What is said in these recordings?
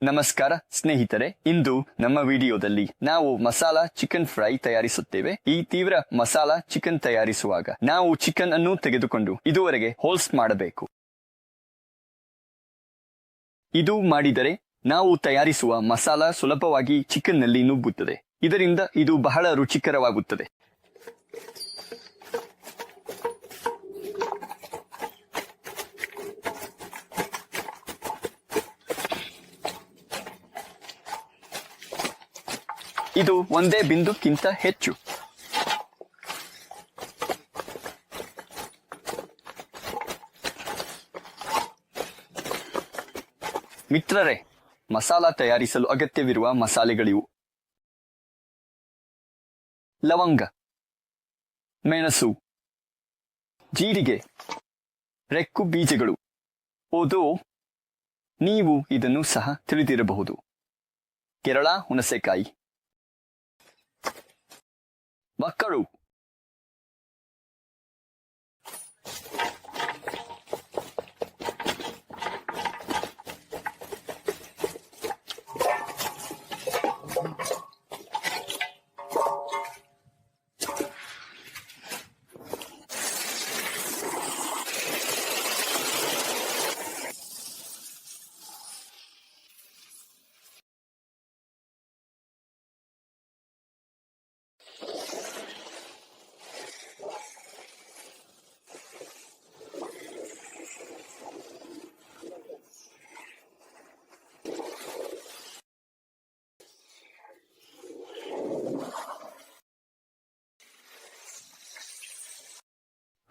ನಮಸ್ಕಾರ ಸ್ನೇಹಿತರೆ, ಇಂದು ನಮ್ಮ ವಿಡಿಯೋದಲ್ಲಿ ನಾವು ಮಸಾಲಾ ಚಿಕನ್ ಫ್ರೈ ತಯಾರಿಸುತ್ತೇವೆ. ಈ ತೀವ್ರ ಮಸಾಲಾ ಚಿಕನ್ ತಯಾರಿಸುವಾಗ ನಾವು ಚಿಕನ್ ಅನ್ನು ತೆಗೆದುಕೊಂಡು ಇದುವರೆಗೆ ಹೋಲ್ಸ್ ಮಾಡಬೇಕು. ಇದು ಮಾಡಿದರೆ ನಾವು ತಯಾರಿಸುವ ಮಸಾಲಾ ಸುಲಭವಾಗಿ ಚಿಕನ್ ನಲ್ಲಿ ನುಗ್ಗುತ್ತದೆ. ಇದರಿಂದ ಇದು ಬಹಳ ರುಚಿಕರವಾಗುತ್ತದೆ. ಇದು ಒಂದೇ ಬಿಂದುಕ್ಕಿಂತ ಹೆಚ್ಚು. ಮಿತ್ರರೇ, ಮಸಾಲಾ ತಯಾರಿಸಲು ಅಗತ್ಯವಿರುವ ಮಸಾಲೆಗಳಿವು: ಲವಂಗ, ಮೆಣಸು, ಜೀರಿಗೆ, ರೆಕ್ಕು ಬೀಜಗಳು. ಓದೋ ನೀವು ಇದನ್ನು ಸಹ ತಿಳಿದಿರಬಹುದು: ಕೇರಳ ಹುಣಸೆಕಾಯಿ, ಮಕ್ಕಳು,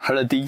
ಹಳದಿ,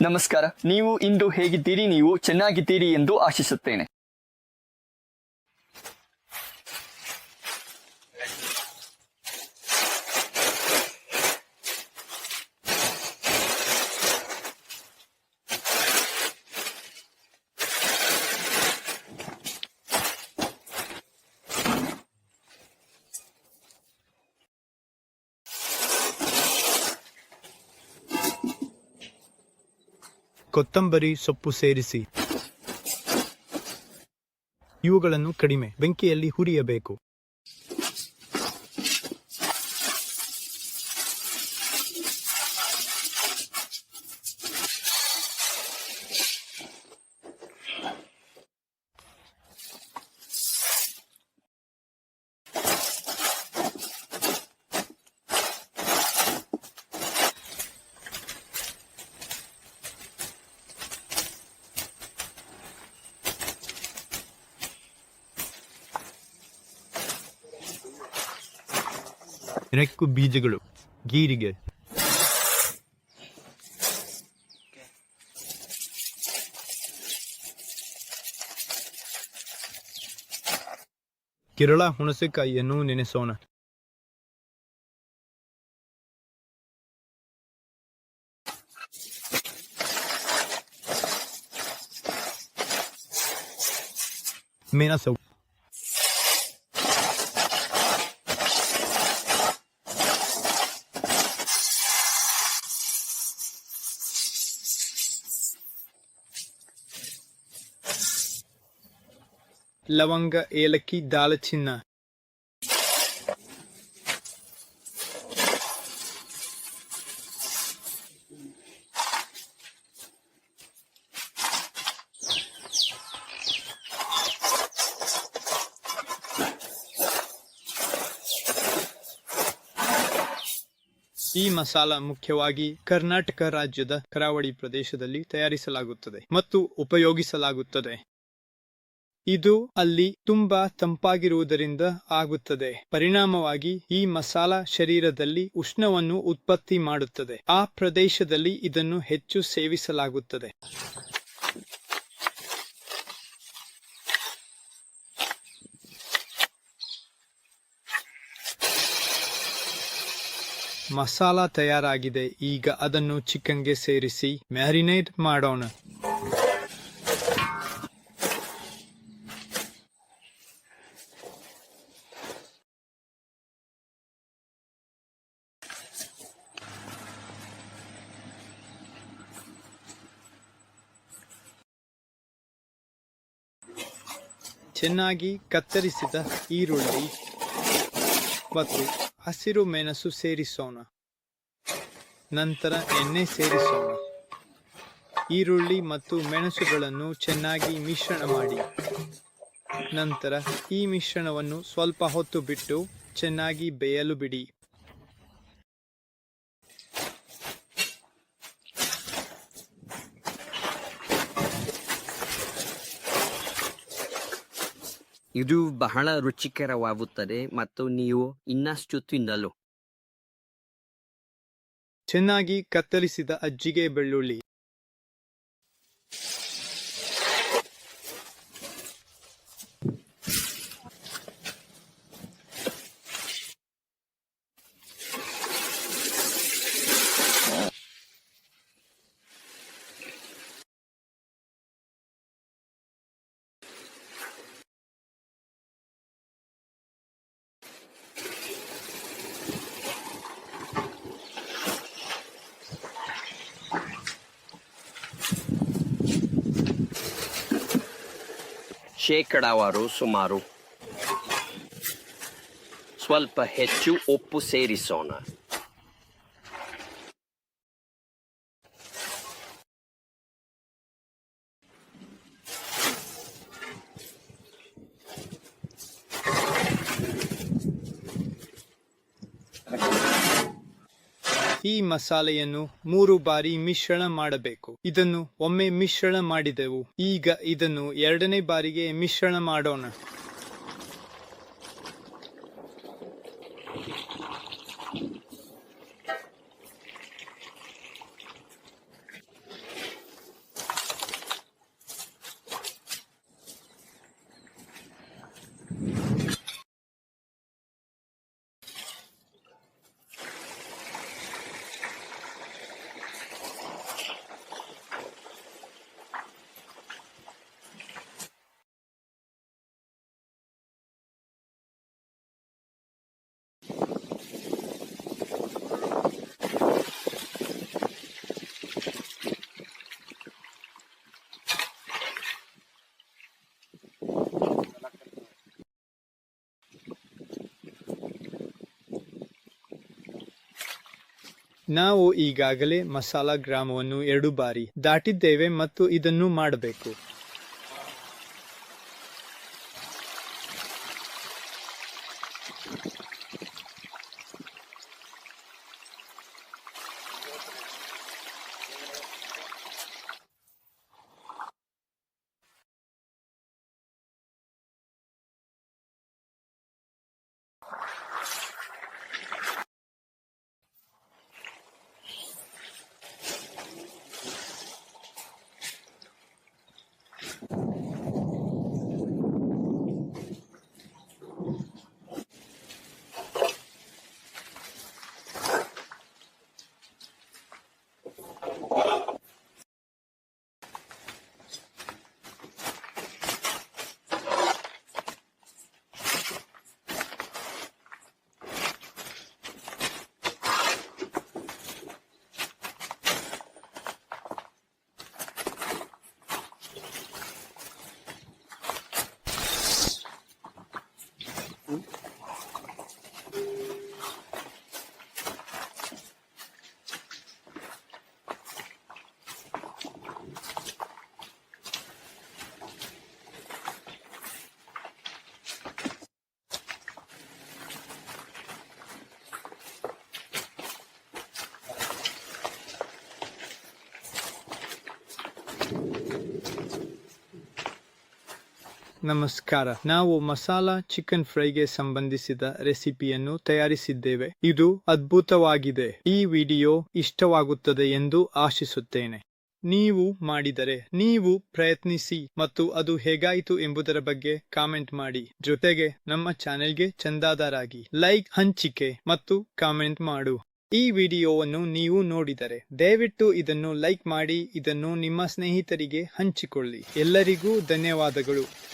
ನಮಸ್ಕಾರ. ನೀವು ಇಂದು ಹೇಗಿದ್ದೀರಿ? ನೀವು ಚೆನ್ನಾಗಿದ್ದೀರಿ ಎಂದು ಆಶಿಸುತ್ತೇನೆ. ಕೊತ್ತಂಬರಿ ಸೊಪ್ಪು ಸೇರಿಸಿ ಇವುಗಳನ್ನು ಕಡಿಮೆ ಬೆಂಕಿಯಲ್ಲಿ ಹುರಿಯಬೇಕು. ರೆಕ್ಕು ಬೀಜಗಳು, ಜೀರಿಗೆ, ಕೇರಳ ಹುಣಸೆಕಾಯಿಯನ್ನು ನೆನೆಸೋಣ. ಮೆಣಸು, ಲವಂಗ, ಏಲಕ್ಕಿ, ದಾಲ್ಚಿನ್ನ. ಈ ಮಸಾಲ ಮುಖ್ಯವಾಗಿ ಕರ್ನಾಟಕ ರಾಜ್ಯದ ಕರಾವಳಿ ಪ್ರದೇಶದಲ್ಲಿ ತಯಾರಿಸಲಾಗುತ್ತದೆ ಮತ್ತು ಉಪಯೋಗಿಸಲಾಗುತ್ತದೆ. ಇದು ಅಲ್ಲಿ ತುಂಬಾ ತಂಪಾಗಿರುವುದರಿಂದ ಆಗುತ್ತದೆ. ಪರಿಣಾಮವಾಗಿ ಈ ಮಸಾಲ ಶರೀರದಲ್ಲಿ ಉಷ್ಣವನ್ನು ಉತ್ಪತ್ತಿ ಮಾಡುತ್ತದೆ. ಆ ಪ್ರದೇಶದಲ್ಲಿ ಇದನ್ನು ಹೆಚ್ಚು ಸೇವಿಸಲಾಗುತ್ತದೆ. ಮಸಾಲ ತಯಾರಾಗಿದೆ. ಈಗ ಅದನ್ನು ಚಿಕನ್ಗೆ ಸೇರಿಸಿ ಮ್ಯಾರಿನೇಟ್ ಮಾಡೋಣ. ಚೆನ್ನಾಗಿ ಕತ್ತರಿಸಿದ ಈರುಳ್ಳಿ ಮತ್ತು ಹಸಿರು ಮೆಣಸು ಸೇರಿಸೋಣ. ನಂತರ ಎಣ್ಣೆ ಸೇರಿಸೋಣ. ಈರುಳ್ಳಿ ಮತ್ತು ಮೆಣಸುಗಳನ್ನು ಚೆನ್ನಾಗಿ ಮಿಶ್ರಣ ಮಾಡಿ. ನಂತರ ಈ ಮಿಶ್ರಣವನ್ನು ಸ್ವಲ್ಪ ಹೊತ್ತು ಬಿಟ್ಟು ಚೆನ್ನಾಗಿ ಬೇಯಲು ಬಿಡಿ. ಇದು ಬಹಳ ರುಚಿಕರವಾಗುತ್ತದೆ ಮತ್ತು ನೀವು ಇನ್ನಷ್ಟು ತಿನ್ನಲು. ಚೆನ್ನಾಗಿ ಕತ್ತರಿಸಿದ ಅಜ್ಜಿಗೆ ಬೆಳ್ಳುಳ್ಳಿ, ಶೇಕಡಾವಾರು ಸುಮಾರು ಸ್ವಲ್ಪ ಹೆಚ್ಚು ಉಪ್ಪು ಸೇರಿಸೋಣ. ಈ ಮಸಾಲೆಯನ್ನು 3 ಬಾರಿ ಮಿಶ್ರಣ ಮಾಡಬೇಕು. ಇದನ್ನು ಒಮ್ಮೆ ಮಿಶ್ರಣ ಮಾಡಿದೆವು. ಈಗ ಇದನ್ನು 2ನೇ ಬಾರಿಗೆ ಮಿಶ್ರಣ ಮಾಡೋಣ. ನಾವು ಈಗಾಗಲೇ ಮಸಾಲಾ ಗ್ರಾಮವನ್ನು 2 ಬಾರಿ ದಾಟಿದ್ದೇವೆ ಮತ್ತು ಇದನ್ನು ಮಾಡಬೇಕು. ನಮಸ್ಕಾರ. ನಾವು ಮಸಾಲಾ ಚಿಕನ್ ಫ್ರೈಗೆ ಸಂಬಂಧಿಸಿದ ರೆಸಿಪಿಯನ್ನು ತಯಾರಿಸಿದ್ದೇವೆ. ಇದು ಅದ್ಭುತವಾಗಿದೆ. ಈ ವಿಡಿಯೋ ಇಷ್ಟವಾಗುತ್ತದೆ ಎಂದು ಆಶಿಸುತ್ತೇನೆ. ನೀವು ಮಾಡಿದರೆ ನೀವು ಪ್ರಯತ್ನಿಸಿ ಮತ್ತು ಅದು ಹೇಗಾಯಿತು ಎಂಬುದರ ಬಗ್ಗೆ ಕಾಮೆಂಟ್ ಮಾಡಿ. ಜೊತೆಗೆ ನಮ್ಮ ಚಾನೆಲ್ಗೆ ಚಂದಾದಾರಾಗಿ ಲೈಕ್, ಹಂಚಿಕೆ ಮತ್ತು ಕಾಮೆಂಟ್ ಮಾಡು. ಈ ವಿಡಿಯೋವನ್ನು ನೀವು ನೋಡಿದರೆ ದಯವಿಟ್ಟು ಇದನ್ನು ಲೈಕ್ ಮಾಡಿ, ಇದನ್ನು ನಿಮ್ಮ ಸ್ನೇಹಿತರಿಗೆ ಹಂಚಿಕೊಳ್ಳಿ. ಎಲ್ಲರಿಗೂ ಧನ್ಯವಾದಗಳು.